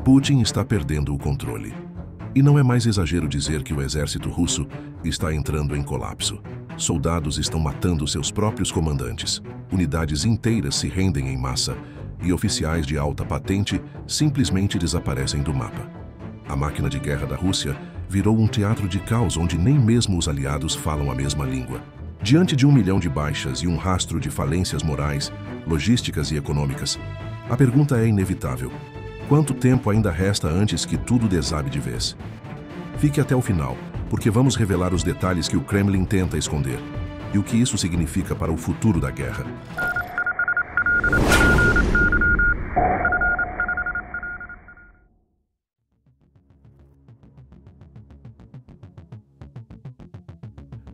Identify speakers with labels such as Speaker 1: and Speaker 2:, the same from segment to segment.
Speaker 1: Putin está perdendo o controle. E não é mais exagero dizer que o exército russo está entrando em colapso. Soldados estão matando seus próprios comandantes. Unidades inteiras se rendem em massa e oficiais de alta patente simplesmente desaparecem do mapa. A máquina de guerra da Rússia virou um teatro de caos onde nem mesmo os aliados falam a mesma língua. Diante de 1 milhão de baixas e um rastro de falências morais, logísticas e econômicas, a pergunta é inevitável. Quanto tempo ainda resta antes que tudo desabe de vez? Fique até o final, porque vamos revelar os detalhes que o Kremlin tenta esconder e o que isso significa para o futuro da guerra.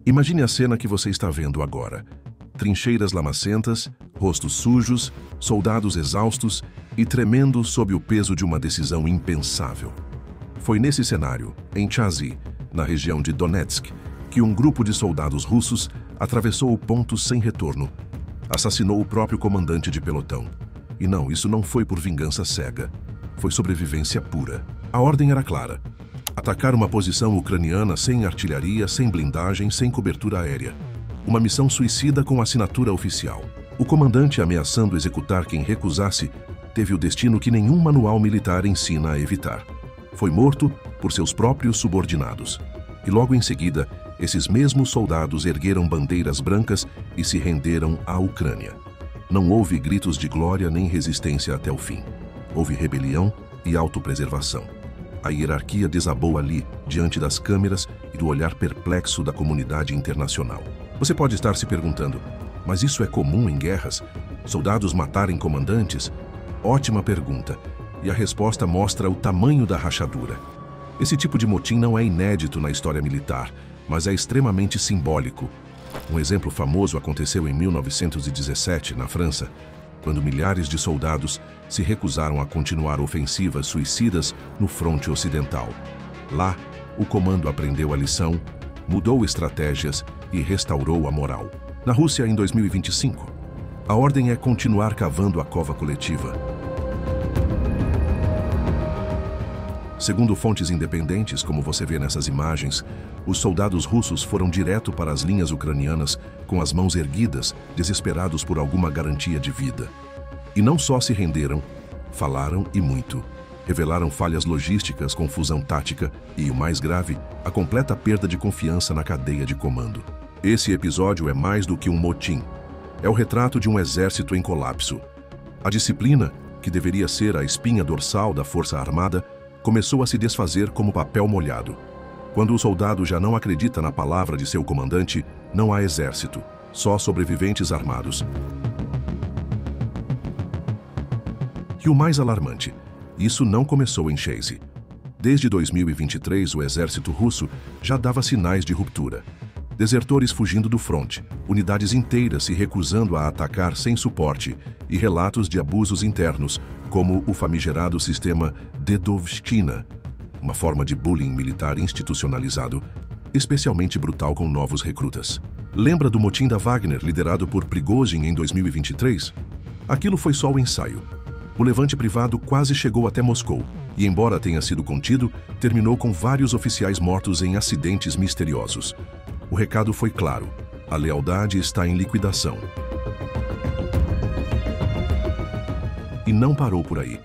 Speaker 1: Imagine a cena que você está vendo agora. Trincheiras lamacentas, rostos sujos, soldados exaustos e tremendo sob o peso de uma decisão impensável. Foi nesse cenário, em Chazzy, na região de Donetsk, que um grupo de soldados russos atravessou o ponto sem retorno. Assassinou o próprio comandante de pelotão. E não, isso não foi por vingança cega. Foi sobrevivência pura. A ordem era clara. Atacar uma posição ucraniana sem artilharia, sem blindagem, sem cobertura aérea. Uma missão suicida com assinatura oficial. O comandante, ameaçando executar quem recusasse, teve o destino que nenhum manual militar ensina a evitar. Foi morto por seus próprios subordinados. E logo em seguida, esses mesmos soldados ergueram bandeiras brancas e se renderam à Ucrânia. Não houve gritos de glória nem resistência até o fim. Houve rebelião e autopreservação. A hierarquia desabou ali, diante das câmeras e do olhar perplexo da comunidade internacional. Você pode estar se perguntando, mas isso é comum em guerras? Soldados matarem comandantes? Ótima pergunta, e a resposta mostra o tamanho da rachadura. Esse tipo de motim não é inédito na história militar, mas é extremamente simbólico. Um exemplo famoso aconteceu em 1917, na França, quando milhares de soldados se recusaram a continuar ofensivas suicidas no fronte ocidental. Lá, o comando aprendeu a lição, mudou estratégias e restaurou a moral. Na Rússia, em 2025, a ordem é continuar cavando a cova coletiva. Segundo fontes independentes, como você vê nessas imagens, os soldados russos foram direto para as linhas ucranianas com as mãos erguidas, desesperados por alguma garantia de vida. E não só se renderam, falaram e muito. Revelaram falhas logísticas, confusão tática e, o mais grave, a completa perda de confiança na cadeia de comando. Esse episódio é mais do que um motim. É o retrato de um exército em colapso. A disciplina, que deveria ser a espinha dorsal da Força Armada, começou a se desfazer como papel molhado. Quando o soldado já não acredita na palavra de seu comandante, não há exército, só sobreviventes armados. E o mais alarmante, isso não começou em Chazzy. Desde 2023, o exército russo já dava sinais de ruptura. Desertores fugindo do fronte, unidades inteiras se recusando a atacar sem suporte e relatos de abusos internos, como o famigerado sistema Dedovshchina, uma forma de bullying militar institucionalizado, especialmente brutal com novos recrutas. Lembra do motim da Wagner, liderado por Prigozhin em 2023? Aquilo foi só o ensaio. O levante privado quase chegou até Moscou e, embora tenha sido contido, terminou com vários oficiais mortos em acidentes misteriosos. O recado foi claro: a lealdade está em liquidação. E não parou por aí.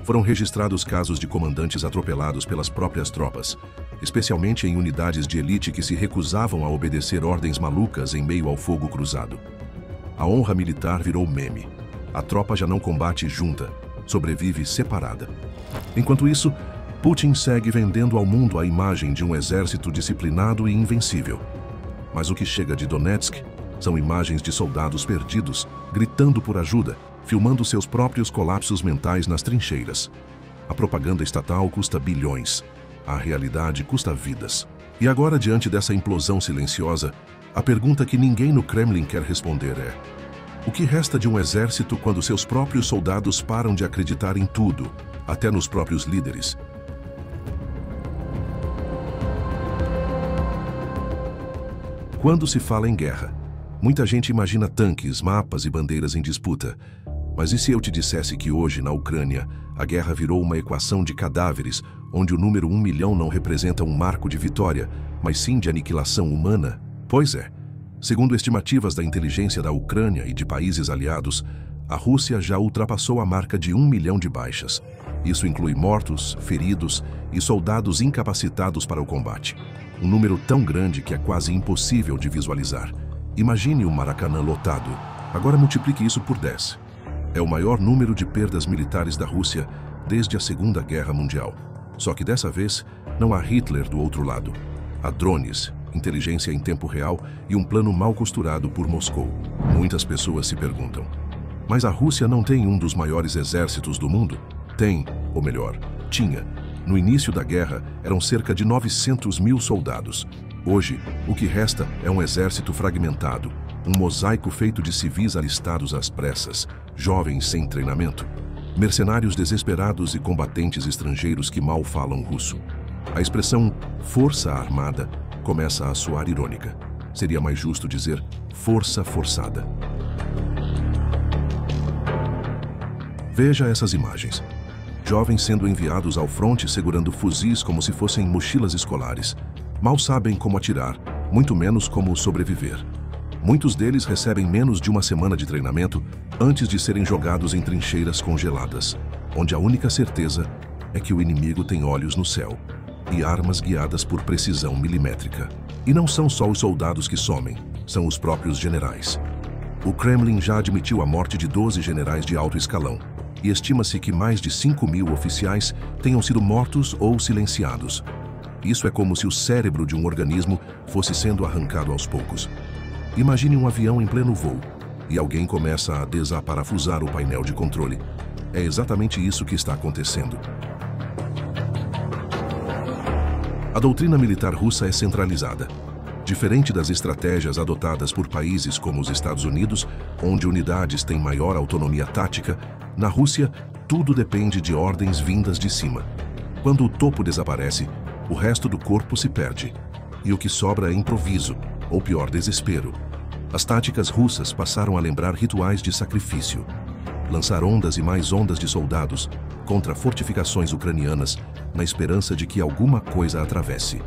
Speaker 1: Foram registrados casos de comandantes atropelados pelas próprias tropas, especialmente em unidades de elite que se recusavam a obedecer ordens malucas em meio ao fogo cruzado. A honra militar virou meme. A tropa já não combate junta, sobrevive separada. Enquanto isso, Putin segue vendendo ao mundo a imagem de um exército disciplinado e invencível. Mas o que chega de Donetsk são imagens de soldados perdidos, gritando por ajuda, filmando seus próprios colapsos mentais nas trincheiras. A propaganda estatal custa bilhões. A realidade custa vidas. E agora, diante dessa implosão silenciosa, a pergunta que ninguém no Kremlin quer responder é: o que resta de um exército quando seus próprios soldados param de acreditar em tudo, até nos próprios líderes? Quando se fala em guerra, muita gente imagina tanques, mapas e bandeiras em disputa. Mas e se eu te dissesse que hoje, na Ucrânia, a guerra virou uma equação de cadáveres, onde o número 1 milhão não representa um marco de vitória, mas sim de aniquilação humana? Pois é. Segundo estimativas da inteligência da Ucrânia e de países aliados, a Rússia já ultrapassou a marca de 1 milhão de baixas. Isso inclui mortos, feridos e soldados incapacitados para o combate. Um número tão grande que é quase impossível de visualizar. Imagine o Maracanã lotado. Agora multiplique isso por 10. É o maior número de perdas militares da Rússia desde a Segunda Guerra Mundial. Só que dessa vez, não há Hitler do outro lado. Há drones, inteligência em tempo real e um plano mal costurado por Moscou. Muitas pessoas se perguntam: mas a Rússia não tem um dos maiores exércitos do mundo? Tem, ou melhor, tinha. No início da guerra, eram cerca de 900 mil soldados. Hoje, o que resta é um exército fragmentado, um mosaico feito de civis alistados às pressas, jovens sem treinamento, mercenários desesperados e combatentes estrangeiros que mal falam russo. A expressão força armada começa a soar irônica. Seria mais justo dizer força forçada. Veja essas imagens. Jovens sendo enviados ao fronte segurando fuzis como se fossem mochilas escolares. Mal sabem como atirar, muito menos como sobreviver. Muitos deles recebem menos de uma semana de treinamento antes de serem jogados em trincheiras congeladas, onde a única certeza é que o inimigo tem olhos no céu e armas guiadas por precisão milimétrica. E não são só os soldados que somem, são os próprios generais. O Kremlin já admitiu a morte de 12 generais de alto escalão, e estima-se que mais de 5.000 oficiais tenham sido mortos ou silenciados. Isso é como se o cérebro de um organismo fosse sendo arrancado aos poucos. Imagine um avião em pleno voo, e alguém começa a desaparafusar o painel de controle. É exatamente isso que está acontecendo. A doutrina militar russa é centralizada. Diferente das estratégias adotadas por países como os Estados Unidos, onde unidades têm maior autonomia tática, na Rússia, tudo depende de ordens vindas de cima. Quando o topo desaparece, o resto do corpo se perde. E o que sobra é improviso, ou pior, desespero. As táticas russas passaram a lembrar rituais de sacrifício. Lançar ondas e mais ondas de soldados contra fortificações ucranianas na esperança de que alguma coisa atravesse.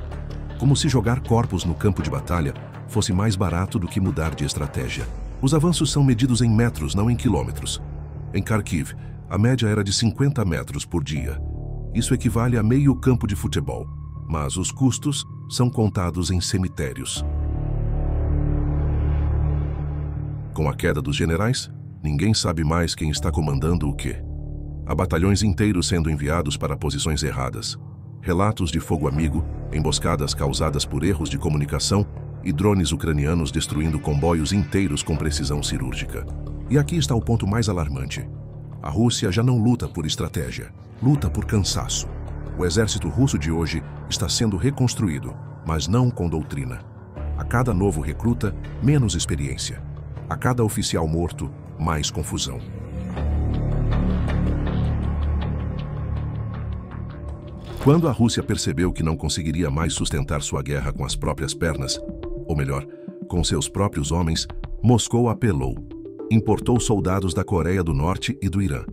Speaker 1: Como se jogar corpos no campo de batalha fosse mais barato do que mudar de estratégia. Os avanços são medidos em metros, não em quilômetros. Em Kharkiv, a média era de 50 metros por dia. Isso equivale a meio campo de futebol, mas os custos são contados em cemitérios. Com a queda dos generais, ninguém sabe mais quem está comandando o quê. Há batalhões inteiros sendo enviados para posições erradas. Relatos de fogo amigo, emboscadas causadas por erros de comunicação e drones ucranianos destruindo comboios inteiros com precisão cirúrgica. E aqui está o ponto mais alarmante. A Rússia já não luta por estratégia, luta por cansaço. O exército russo de hoje está sendo reconstruído, mas não com doutrina. A cada novo recruta, menos experiência. A cada oficial morto, mais confusão. Quando a Rússia percebeu que não conseguiria mais sustentar sua guerra com as próprias pernas, ou melhor, com seus próprios homens, Moscou apelou. Importou soldados da Coreia do Norte e do Irã.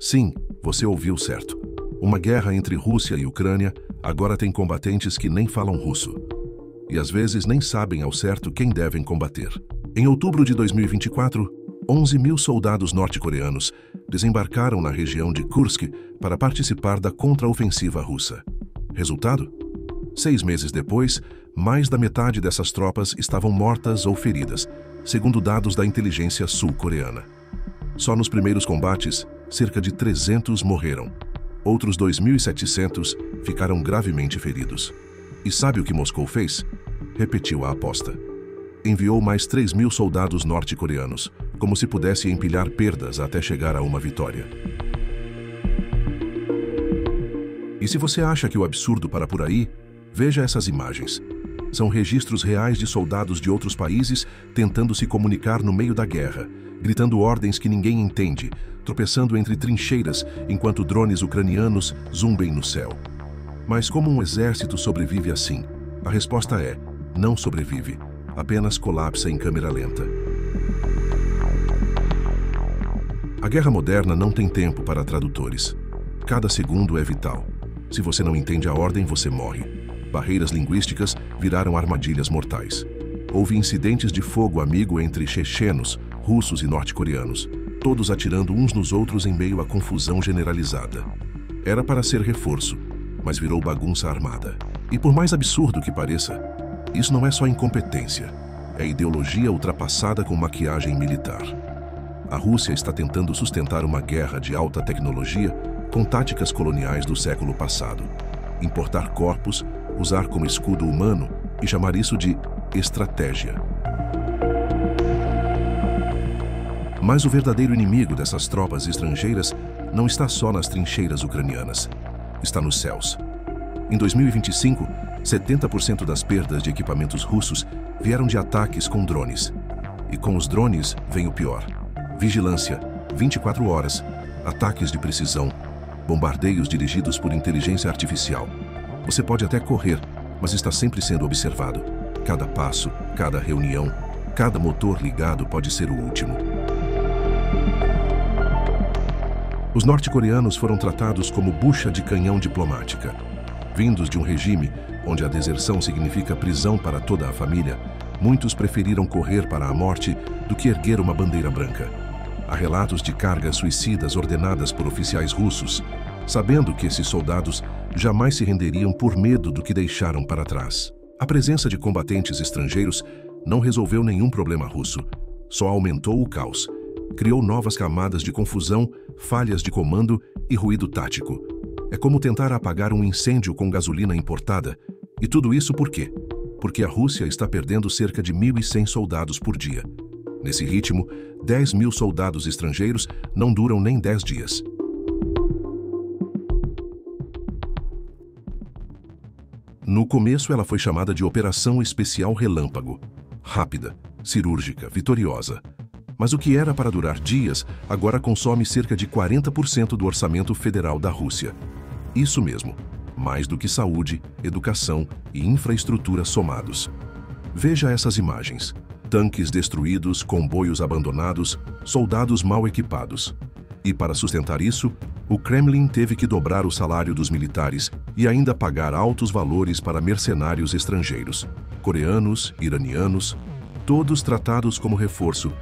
Speaker 1: Sim, você ouviu certo. Uma guerra entre Rússia e Ucrânia agora tem combatentes que nem falam russo. E às vezes nem sabem ao certo quem devem combater. Em outubro de 2024, 11.000 soldados norte-coreanos desembarcaram na região de Kursk para participar da contraofensiva russa. Resultado? 6 meses depois, mais da metade dessas tropas estavam mortas ou feridas, segundo dados da inteligência sul-coreana. Só nos primeiros combates, cerca de 300 morreram. Outros 2.700 ficaram gravemente feridos. E sabe o que Moscou fez? Repetiu a aposta. Enviou mais 3.000 soldados norte-coreanos, como se pudesse empilhar perdas até chegar a uma vitória. E se você acha que o absurdo para por aí, veja essas imagens. São registros reais de soldados de outros países tentando se comunicar no meio da guerra, gritando ordens que ninguém entende, tropeçando entre trincheiras enquanto drones ucranianos zumbem no céu. Mas como um exército sobrevive assim? A resposta é: não sobrevive, apenas colapsa em câmera lenta. A guerra moderna não tem tempo para tradutores. Cada segundo é vital. Se você não entende a ordem, você morre. Barreiras linguísticas viraram armadilhas mortais. Houve incidentes de fogo amigo entre chechenos, russos e norte-coreanos, todos atirando uns nos outros em meio à confusão generalizada. Era para ser reforço, mas virou bagunça armada. E por mais absurdo que pareça, isso não é só incompetência, é ideologia ultrapassada com maquiagem militar. A Rússia está tentando sustentar uma guerra de alta tecnologia com táticas coloniais do século passado. Importar corpos, usar como escudo humano e chamar isso de estratégia. Mas o verdadeiro inimigo dessas tropas estrangeiras não está só nas trincheiras ucranianas. Está nos céus. Em 2025, 70% das perdas de equipamentos russos vieram de ataques com drones. E com os drones vem o pior. Vigilância, 24 horas, ataques de precisão, bombardeios dirigidos por inteligência artificial. Você pode até correr, mas está sempre sendo observado. Cada passo, cada reunião, cada motor ligado pode ser o último. Os norte-coreanos foram tratados como bucha de canhão diplomática. Vindos de um regime onde a deserção significa prisão para toda a família, muitos preferiram correr para a morte do que erguer uma bandeira branca. Há relatos de cargas suicidas ordenadas por oficiais russos, sabendo que esses soldados jamais se renderiam por medo do que deixaram para trás. A presença de combatentes estrangeiros não resolveu nenhum problema russo, só aumentou o caos, criou novas camadas de confusão, falhas de comando e ruído tático. É como tentar apagar um incêndio com gasolina importada. E tudo isso por quê? Porque a Rússia está perdendo cerca de 1.100 soldados por dia. Nesse ritmo, 10.000 soldados estrangeiros não duram nem 10 dias. No começo, ela foi chamada de Operação Especial Relâmpago. Rápida, cirúrgica, vitoriosa. Mas o que era para durar dias, agora consome cerca de 40% do orçamento federal da Rússia. Isso mesmo, mais do que saúde, educação e infraestrutura somados. Veja essas imagens. Tanques destruídos, comboios abandonados, soldados mal equipados. E para sustentar isso, o Kremlin teve que dobrar o salário dos militares e ainda pagar altos valores para mercenários estrangeiros, coreanos, iranianos, todos tratados como reforço,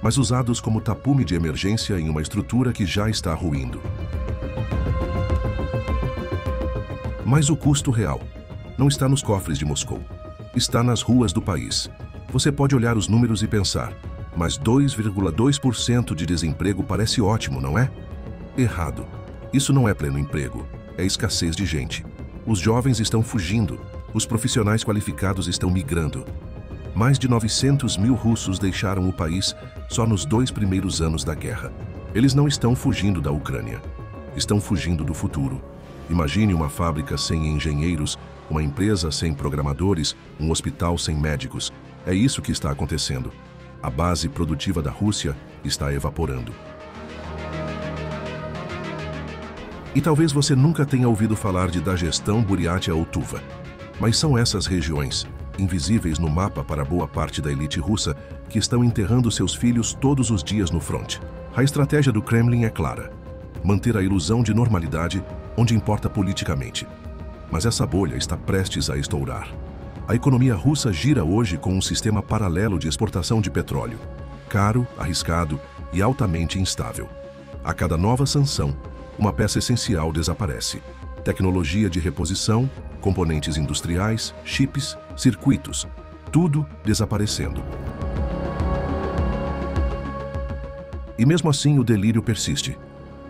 Speaker 1: mas usados como tapume de emergência em uma estrutura que já está ruindo. Mas o custo real não está nos cofres de Moscou, está nas ruas do país. Você pode olhar os números e pensar, mas 2,2% de desemprego parece ótimo, não é? Errado. Isso não é pleno emprego, é escassez de gente. Os jovens estão fugindo, os profissionais qualificados estão migrando. Mais de 900.000 russos deixaram o país só nos 2 primeiros anos da guerra. Eles não estão fugindo da Ucrânia, estão fugindo do futuro. Imagine uma fábrica sem engenheiros, uma empresa sem programadores, um hospital sem médicos. É isso que está acontecendo. A base produtiva da Rússia está evaporando. E talvez você nunca tenha ouvido falar de Dagestão, Buriátia ou Tuva. Mas são essas regiões, invisíveis no mapa para boa parte da elite russa, que estão enterrando seus filhos todos os dias no fronte. A estratégia do Kremlin é clara: manter a ilusão de normalidade onde importa politicamente. Mas essa bolha está prestes a estourar. A economia russa gira hoje com um sistema paralelo de exportação de petróleo, caro, arriscado e altamente instável. A cada nova sanção, uma peça essencial desaparece. Tecnologia de reposição, componentes industriais, chips, circuitos, tudo desaparecendo. E mesmo assim o delírio persiste.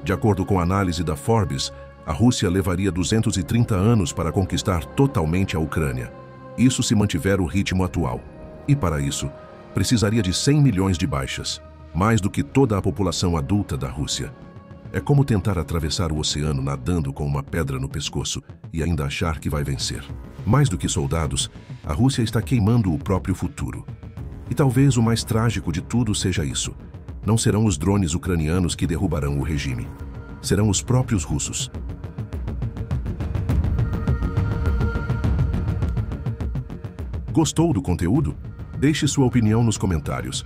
Speaker 1: De acordo com a análise da Forbes, a Rússia levaria 230 anos para conquistar totalmente a Ucrânia. Isso se mantiver o ritmo atual. E para isso, precisaria de 100 milhões de baixas, mais do que toda a população adulta da Rússia. É como tentar atravessar o oceano nadando com uma pedra no pescoço e ainda achar que vai vencer. Mais do que soldados, a Rússia está queimando o próprio futuro. E talvez o mais trágico de tudo seja isso. Não serão os drones ucranianos que derrubarão o regime. Serão os próprios russos. Gostou do conteúdo? Deixe sua opinião nos comentários.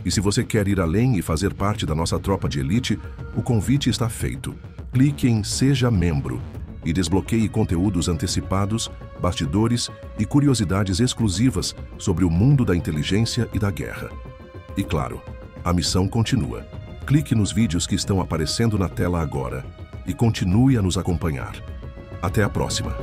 Speaker 1: E se você quer ir além e fazer parte da nossa tropa de elite, o convite está feito. Clique em Seja Membro e desbloqueie conteúdos antecipados, bastidores e curiosidades exclusivas sobre o mundo da inteligência e da guerra. E claro, a missão continua. Clique nos vídeos que estão aparecendo na tela agora e continue a nos acompanhar. Até a próxima!